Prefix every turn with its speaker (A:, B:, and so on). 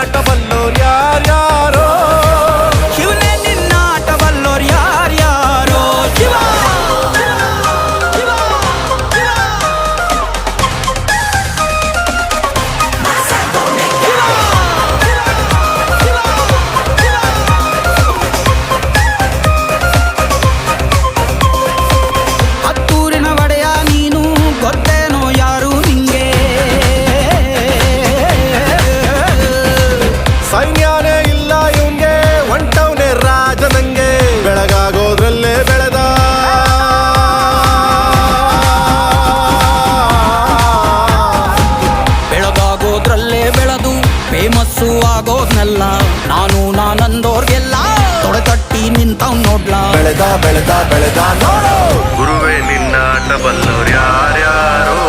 A: ನಿನ್ನಾಟ ಬಲ್ಲೋರ್ ಯಾರ್ಯಾರೋ
B: ಶಿವನೇ ನಿನ್ನಾಟ ಬಲ್ಲೋರ್ ಯಾರ್ಯಾರೋ ಶಿವ ಹತ್ತೂರಿನ ಒಡೆಯ ನೀನು ಗೊತ್ತೇನೋ ಯಾರು ನಿಂಗೆ
A: ಸೈನ್ಯಾನೇ ಇಲ್ಲ ಇವಂಗೆ ಹೊಂಟವ್ನೆ ರಾಜನಂಗೆ ಬೆಳಗಾಗೋದ್ರಲ್ಲೇ ಬೆಳೆದ
B: ಬೆಳಗಾಗೋದ್ರಲ್ಲೇ ಬೆಳೆದು ಫೇಮಸ್ಸು ಆಗೋದ್ನೆಲ್ಲ ನಾನಂದೋರ್ಗೆಲ್ಲ ತೊಡೆತಟ್ಟಿ ನಿಂತವ್ ನೋಡ್ಲಾ
A: ಬೆಳೆದ ಬೆಳೆದ ಬೆಳೆದ ನೋಡು
C: ಗುರುವೇ ನಿನ್ನಾಟ ಬಲ್ಲೋರ್ ಯಾರ್ಯಾರೋ